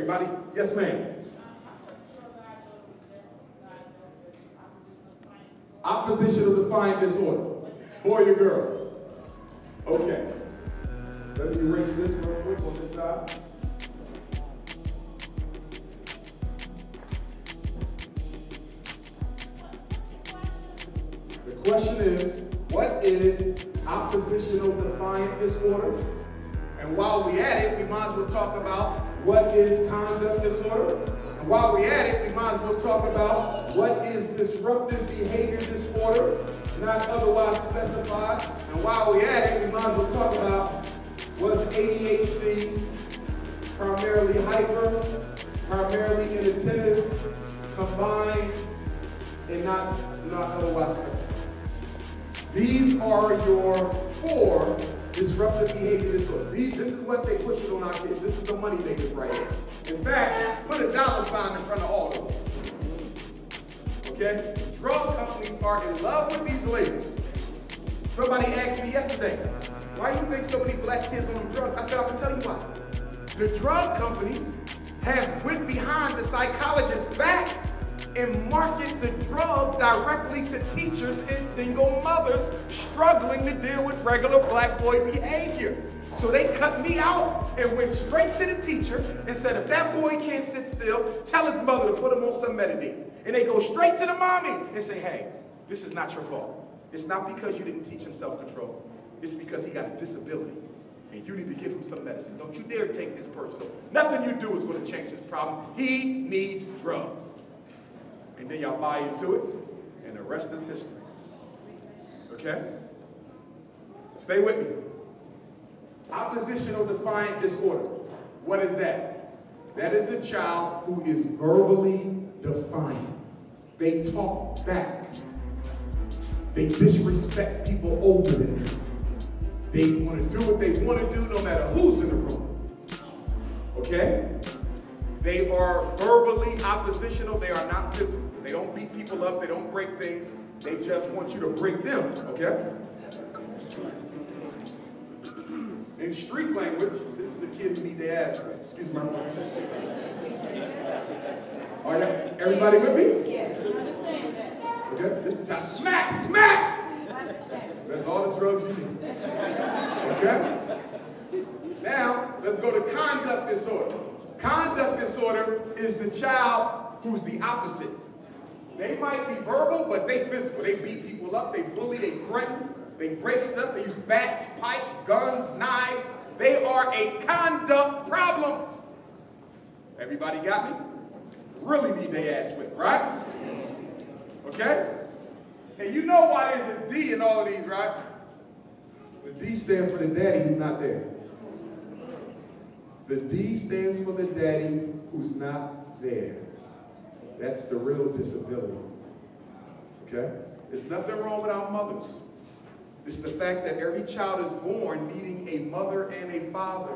Everybody? Yes, ma'am. Oppositional defiant disorder. Boy or girl? Okay. Let me erase this real quick on this side. The question is, what is oppositional defiant disorder? And while we at it, we might as well talk about what is conduct disorder. And while we at it, we might as well talk about what is disruptive behavior disorder, not otherwise specified. And while we at it, we might as well talk about what's ADHD, primarily hyper, primarily inattentive, combined, and not otherwise specified. These are your 4 disruptive behavior disorders. This is what they push it on our kids. This is the money makers right here. In fact, put a dollar sign in front of all of them. Okay? Drug companies are in love with these labels. Somebody asked me yesterday, why do you think so many black kids on drugs? I said, I'm going to tell you why. The drug companies have went behind the psychologist's back and market the drug directly to teachers and single mothers struggling to deal with regular black boy behavior. So they cut me out and went straight to the teacher and said, if that boy can't sit still, tell his mother to put him on some Metadine. And they go straight to the mommy and say, hey, this is not your fault. It's not because you didn't teach him self-control. It's because he got a disability. And you need to give him some medicine. Don't you dare take this personal. Nothing you do is going to change his problem. He needs drugs. And then y'all buy into it, and the rest is history. Okay? Stay with me. Oppositional defiant disorder. What is that? That is a child who is verbally defiant. They talk back. They disrespect people older than them. They want to do what they want to do no matter who's in the room. Okay? They are verbally oppositional. They are not physical. They don't beat people up. They don't break things. They just want you to break them. Okay? In street language, this is the kid who beat their ass. Excuse my friend. Are you, everybody with me? Yes. I understand that. Okay? This is how smack, smack! That's all the drugs you need. Okay? Now, let's go to conduct disorder. Conduct disorder is the child who's the opposite. They might be verbal, but they physical. They beat people up, they bully, they threaten, they break stuff, they use bats, pipes, guns, knives. They are a conduct problem. Everybody got me? Really need their ass whipped, right? Okay? And you know why there's a D in all of these, right? The D stands for the daddy who's not there. The D stands for the daddy who's not there. That's the real disability. Okay? There's nothing wrong with our mothers. It's the fact that every child is born needing a mother and a father.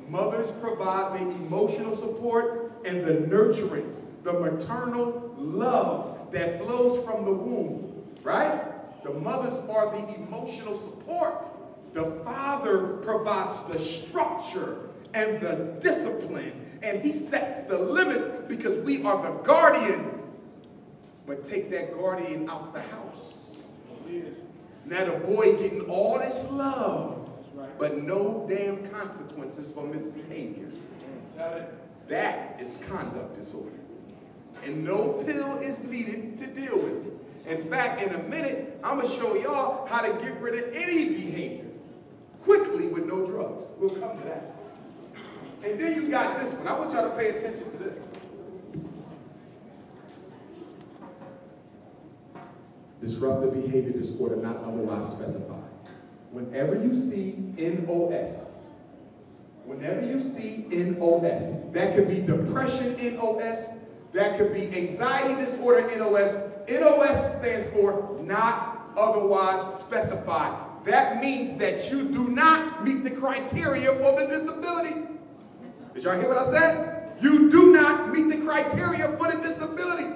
Mothers provide the emotional support and the nurturance, the maternal love that flows from the womb. Right? The mothers are the emotional support. The father provides the structure and the discipline, and he sets the limits because we are the guardians. But take that guardian out the house. Now the boy getting all this love, but no damn consequences for misbehavior. That is conduct disorder. And no pill is needed to deal with it. In fact, in a minute, I'm going to show y'all how to get rid of any behavior quickly with no drugs. We'll come to that. And then you got this one. I want y'all to pay attention to this. Disruptive behavior disorder not otherwise specified. Whenever you see NOS, that could be depression NOS, that could be anxiety disorder NOS. NOS stands for not otherwise specified. That means that you do not meet the criteria for the disability. Did y'all hear what I said? You do not meet the criteria for the disability.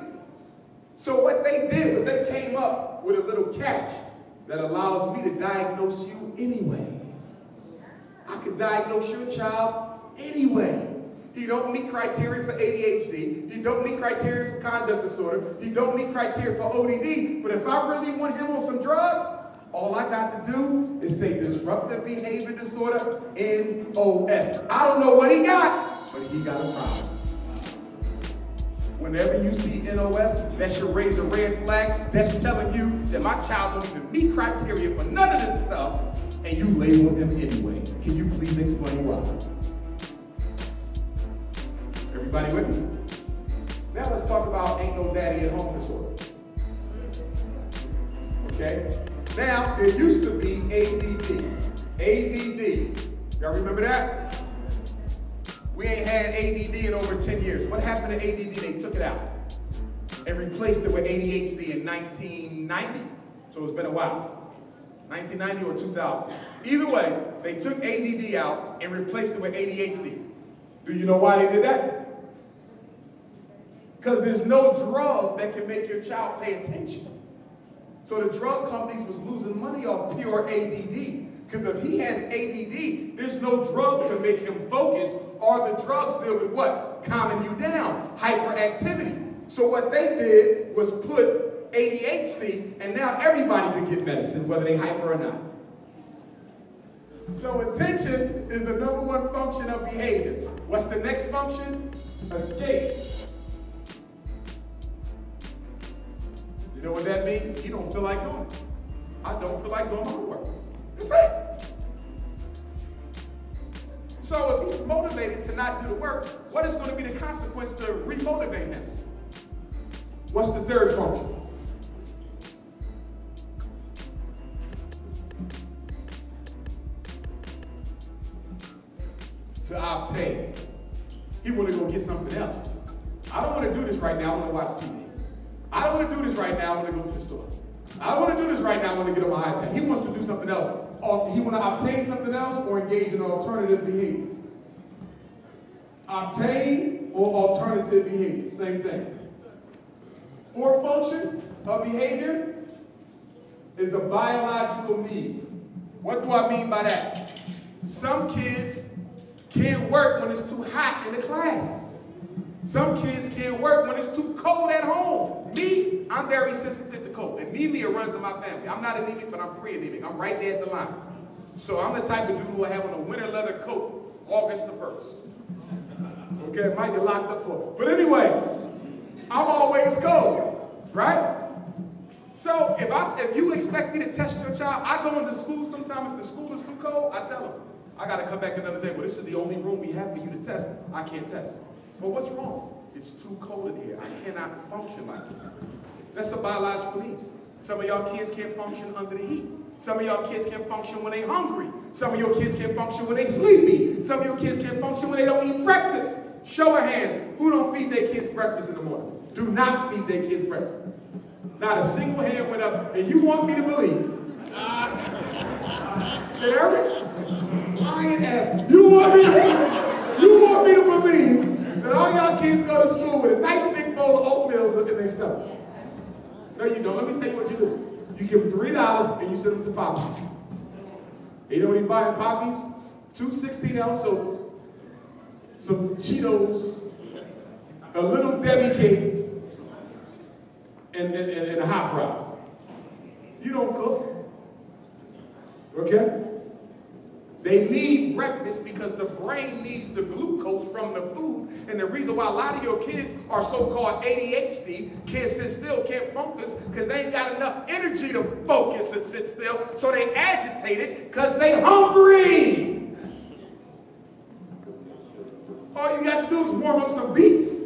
So what they did was they came up with a little catch that allows me to diagnose you anyway. I could diagnose your child anyway. He don't meet criteria for ADHD. He don't meet criteria for conduct disorder. He don't meet criteria for ODD. But if I really want him on some drugs, all I got to do is say disruptive behavior disorder, NOS. I don't know what he got, but he got a problem. Whenever you see NOS, that should raise a red flag. That's telling you that my child don't even meet criteria for none of this stuff, and you label him anyway. Can you please explain why? Everybody with me? Now let's talk about ain't no daddy at home disorder. Okay? Now, there used to be ADD. ADD. Y'all remember that? We ain't had ADD in over 10 years. What happened to ADD? They took it out and replaced it with ADHD in 1990. So it's been a while. 1990 or 2000. Either way, they took ADD out and replaced it with ADHD. Do you know why they did that? Because there's no drug that can make your child pay attention. So the drug companies was losing money off pure ADD. Because if he has ADD, there's no drug to make him focus, or the drugs deal with what? Calming you down, hyperactivity. So what they did was put ADHD, and now everybody can get medicine, whether they hyper or not. So attention is the #1 function of behavior. What's the next function? Escape. You know what that means? You don't feel like doing it. I don't feel like doing my homework. That's it. So if he's motivated to not do the work, what is going to be the consequence to remotivate him? What's the third function? To obtain. He want to go get something else. I don't want to do this right now. I want to watch TV. I don't want to do this right now. I want to go to the store. I don't want to do this right now. I want to get on my iPad. He wants to do something else. Or he want to obtain something else or engage in alternative behavior. Obtain or alternative behavior, same thing. Fourth function of behavior is a biological need. What do I mean by that? Some kids can't work when it's too hot in the class. Some kids can't work when it's too cold at home. Me, I'm very sensitive to cold. Anemia runs in my family. I'm not anemic, but I'm pre-anemic. I'm right there at the line. So I'm the type of dude who will have on a winter leather coat August the 1st. Okay, might get locked up for it. But anyway, I'm always cold, right? So if you expect me to test your child, I go into school sometimes. If the school is too cold, I tell them, I got to come back another day. Well, this is the only room we have for you to test. I can't test. But what's wrong? It's too cold in here. I cannot function like this. That's a biological need. Some of y'all kids can't function under the heat. Some of y'all kids can't function when they're hungry. Some of your kids can't function when they're sleepy. Some of your kids can't function when they don't eat breakfast. Show of hands, who don't feed their kids breakfast in the morning? Do not feed their kids breakfast. Not a single hand went up, and you want me to believe. Lying ass. You want me to believe that all y'all kids go to school with a nice big bowl of oatmeal in their stomach. No, you don't. Let me tell you what you do. You give them $3 and you send them to Poppies. You know what he's buying Poppies? 2 16-ounce soaps, some Cheetos, a little Debbie cake, and a hot fries. You don't cook. Okay? They need breakfast because the brain needs the glucose from the food. And the reason why a lot of your kids are so-called ADHD, can't sit still, can't focus, because they ain't got enough energy to focus and sit still. So they agitated because they hungry. All you got to do is warm up some beets.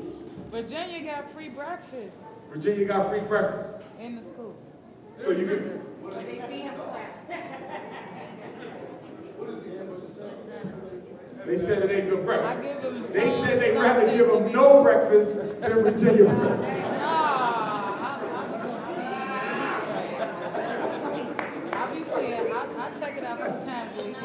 Virginia got free breakfast. Virginia got free breakfast. In the school. So you can... They said it ain't good breakfast. They said they'd rather give them no breakfast than Virginia breakfast. I'll be seeing. I check it out 2 times a week.